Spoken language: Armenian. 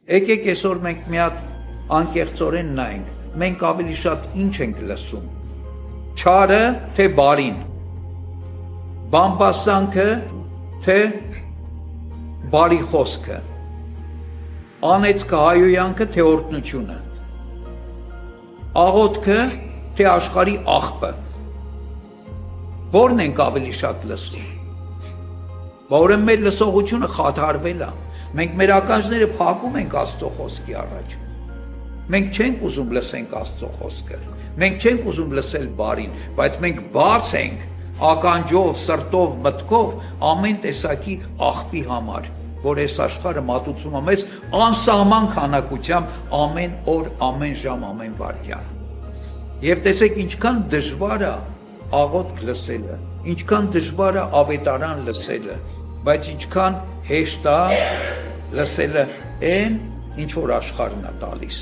Եկեք այսօր մենք մի հատ անկեղծորեն նայենք, մենք ավելի շատ ինչ ենք լսում, չարը թե բարին, բամբաստանքը թե բարի խոսքը, անեծքը հայոյանքը թե օրհնությունը, աղոթքը թե աշխարհի աղբը, որն ենք ավելի շատ լսում, որը մեր լսողությունը խաթարվել է, մենք մեր ականջները փակում ենք Աստծո խոսքի առաջ, մենք չենք ուզում լսենք Աստծո խոսքը, մենք չենք ուզում լսել բարին, բայց մենք բաց ենք ականջով, սրտով, մտքով ամեն տեսակի աղբի համար, որ այս աշխարհը մատուցում է մեզ անսահման քանակությամբ ամեն օր, ամեն ժամ, ամեն վայրկյան։ Եվ տեսեք ինչքան դժվար է աղոթք լսելը, ինչքան դժվար է ավետարան լսելը, բայց ինչքան հեշտ է լսելը այն, ինչ որ աշխարհն է տալիս։